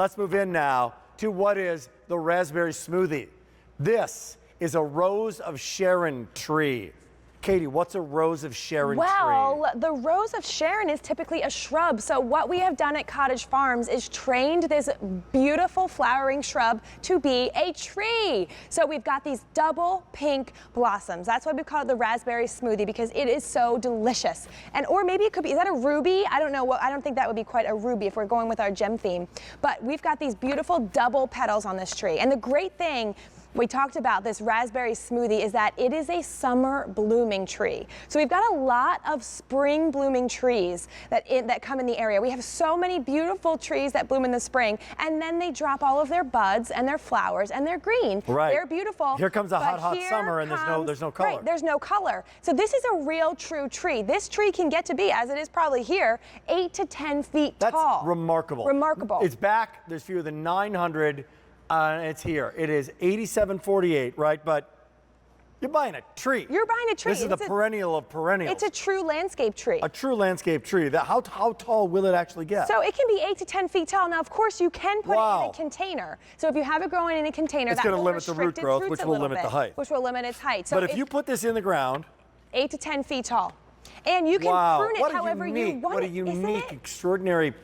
let's move in now to what is the raspberry smoothie. This is a Rose of Sharon tree. Katie, what's a Rose of Sharon tree? Well, the Rose of Sharon is typically a shrub. So what we have done at Cottage Farms is trained this beautiful flowering shrub to be a tree. So we've got these double pink blossoms. That's why we call it the raspberry smoothie, because it is so delicious. And or maybe it could be, is that a ruby? I don't know. What, I don't think that would be quite a ruby if we're going with our gem theme. But we've got these beautiful double petals on this tree. And the great thing we talked about this raspberry smoothie is that it is a summer blooming tree. So we've got a lot of spring blooming trees that come in the area. We have so many beautiful trees that bloom in the spring, and then they drop all of their buds and their flowers, and they're green. Right. They're beautiful. Here comes a hot summer, and there's no color. Right, there's no color. So this is a real true tree. This tree can get to be, as it is probably here, 8 to 10 feet tall. That's remarkable. Remarkable. It's back. There's fewer than 900. It's here. It is $87.48, right? But you're buying a tree. You're buying a tree. This is the perennial of perennials. It's a true landscape tree. A true landscape tree. How tall will it actually get? So it can be 8 to 10 feet tall. Now, of course, you can put it in a container. So if you have it growing in a container, it's going to limit the root growth, which will limit the height. Which will limit its height. So but if you put this in the ground, 8 to 10 feet tall, and you can prune it however you want. What a unique, extraordinary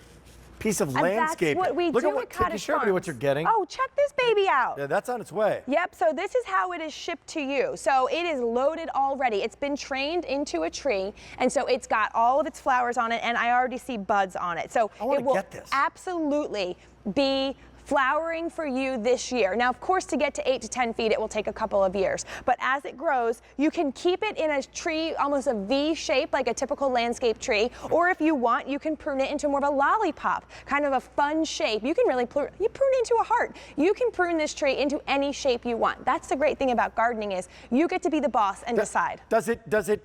piece of landscape. That's what we do at Cottage Farms. Show me what you're getting. Oh, check this baby out. Yeah, that's on its way. Yep, so this is how it is shipped to you. So it is loaded already. It's been trained into a tree, and so it's got all of its flowers on it, and I already see buds on it. So it will absolutely be flowering for you this year. Now, of course, to get to 8 to 10 feet, it will take a couple of years. But as it grows, you can keep it in a tree, almost a V shape, like a typical landscape tree. Or if you want, you can prune it into more of a lollipop, kind of a fun shape. You can really prune it into a heart. You can prune this tree into any shape you want. That's the great thing about gardening is you get to be the boss and decide. Does it,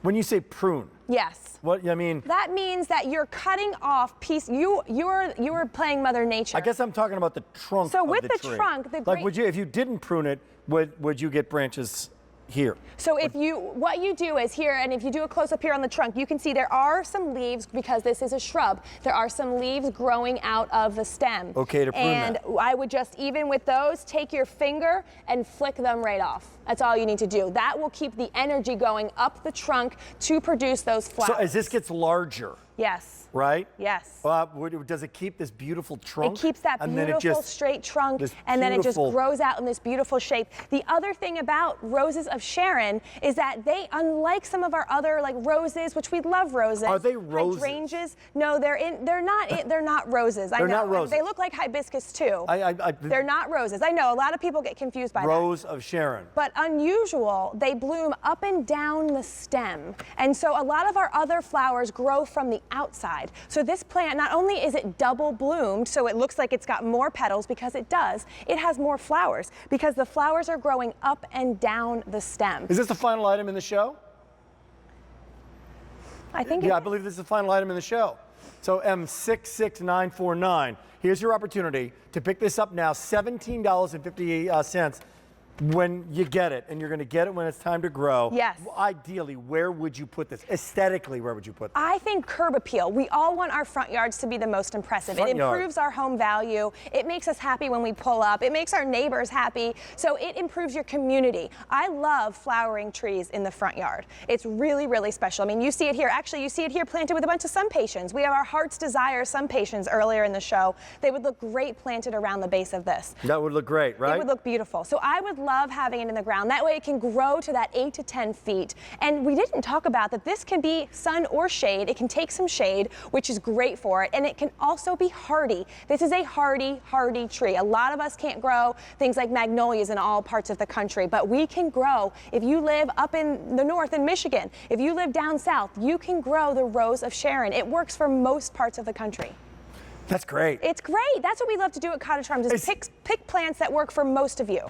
when you say prune? Yes. What I mean? That means that you're cutting off piece. You're playing Mother Nature. I guess I'm talking about the trunk. So with the the trunk, like would you, if you didn't prune it, would you get branches here? So what you do is here, and if you do a close up here on the trunk, you can see there are some leaves because this is a shrub. There are some leaves growing out of the stem. Okay to prune that. And I would just, even with those, take your finger and flick them right off. That's all you need to do. That will keep the energy going up the trunk to produce those flowers. So as this gets larger. Yes. Right? Yes. Does it keep this beautiful trunk? It keeps that beautiful straight trunk, and then it just grows out in this beautiful shape. The other thing about Roses of Sharon is that they, unlike some of our other like roses, which we love roses. Are they roses? Hydrangeas? No, they're not roses. I know. Not roses. They look like hibiscus too. They're not roses. I know a lot of people get confused by that. Rose of Sharon. But unusual, they bloom up and down the stem. And so a lot of our other flowers grow from the outside. So this plant, not only is it double bloomed, so it looks like it's got more petals because it does, it has more flowers because the flowers are growing up and down the stem. Is this the final item in the show? I think I believe this is the final item in the show. So M66949, here's your opportunity to pick this up now, $17.50 when you get it, and you're going to get it when it's time to grow. Yes. Ideally, where would you put this? Aesthetically, where would you put this? I think curb appeal. We all want our front yards to be the most impressive. It improves our home value. It makes us happy when we pull up. It makes our neighbors happy. So it improves your community. I love flowering trees in the front yard. It's really, really special. I mean, you see it here. Actually, you see it here planted with a bunch of sunpatiens. We have our Heart's Desire sunpatiens earlier in the show. They would look great planted around the base of this. That would look great, right? It would look beautiful. So I would love having it in the ground. That way it can grow to that 8 to 10 feet. And we didn't talk about that this can be sun or shade. It can take some shade, which is great for it. And it can also be hardy. This is a hardy tree. A lot of us can't grow things like magnolias in all parts of the country, but we can grow. If you live up in the north in Michigan, if you live down south, you can grow the Rose of Sharon. It works for most parts of the country. That's great. It's great. That's what we love to do at Cottage Farms is pick plants that work for most of you.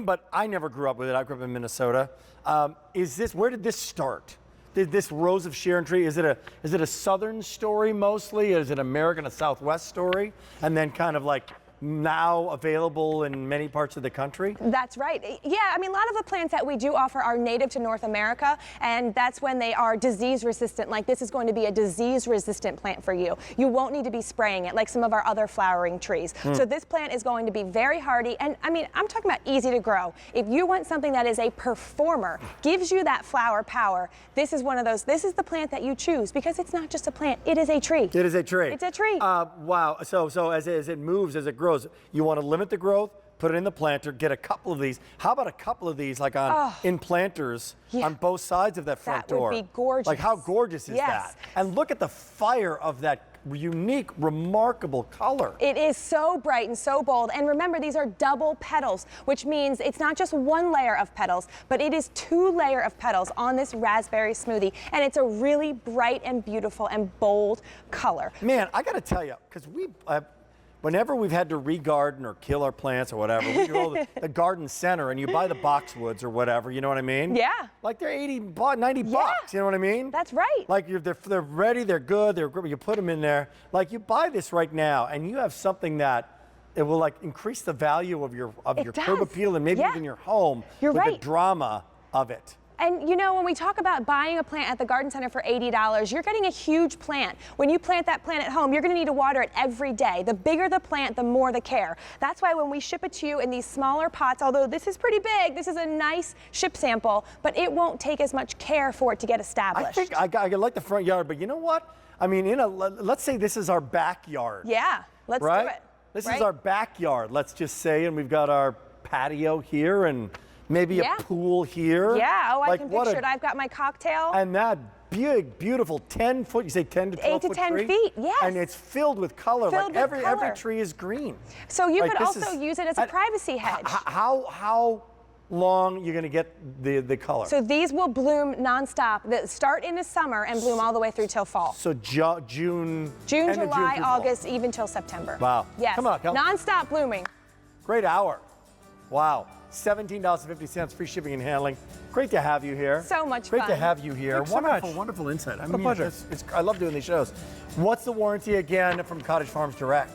But I never grew up with it. I grew up in Minnesota. Where did this start? Did this Rose of Sharon tree, is it a southern story mostly? Is it American, a Southwest story? And then kind of like now available in many parts of the country? That's right. Yeah, I mean, a lot of the plants that we do offer are native to North America, and that's when they are disease resistant. Like this is going to be a disease resistant plant for you. You won't need to be spraying it like some of our other flowering trees. So this plant is going to be very hardy, and I mean, I'm talking about easy to grow. If you want something that is a performer, gives you that flower power, this is one of those. This is the plant that you choose because it's not just a plant, it is a tree. It is a tree. It's a tree. Wow. So as it moves, as it grows, you want to limit the growth, put it in the planter, get a couple of these. How about a couple of these like in planters on both sides of that front door? That would be gorgeous. Like how gorgeous is that? And look at the fire of that unique, remarkable color. It is so bright and so bold. And remember, these are double petals, which means it's not just one layer of petals, but it is 2 layers of petals on this raspberry smoothie. And it's a really bright and beautiful and bold color. Man, I got to tell you, because whenever we've had to re-garden or kill our plants or whatever, we go to the garden center and you buy the boxwoods or whatever, you know what I mean? Yeah. Like they're 80, 90 bucks, you know what I mean? That's right. Like they're ready, they're good, you put them in there. Like you buy this right now and you have something that it will like increase the value of your curb appeal and maybe even your home with the drama of it. And you know, when we talk about buying a plant at the garden center for $80, you're getting a huge plant. When you plant that plant at home, you're going to need to water it every day. The bigger the plant, the more the care. That's why when we ship it to you in these smaller pots, although this is pretty big, this is a nice ship sample, but it won't take as much care for it to get established. I think I like the front yard, but you know what? I mean, let's say this is our backyard. Yeah, let's do it. This is our backyard, let's just say, and we've got our patio here and maybe a pool here. Yeah, I like, can picture it. I've got my cocktail. And that big, beautiful 10-foot, you say 10 to 12 8 to foot 10 tree? feet, yes. And it's filled with color. Filled like with every tree is green. So you like could also use it as a privacy hedge. How long you're going to get the color? So these will bloom nonstop. That start in the summer and bloom all the way through till fall. So June, July, August, even till September. Wow. Yes. Come on. Nonstop blooming. Great hour. Wow. $17.50, free shipping and handling. Great to have you here. So much fun. Great to have you here. Thanks so much. Wonderful insight. I mean, pleasure. I love doing these shows. What's the warranty again from Cottage Farms Direct?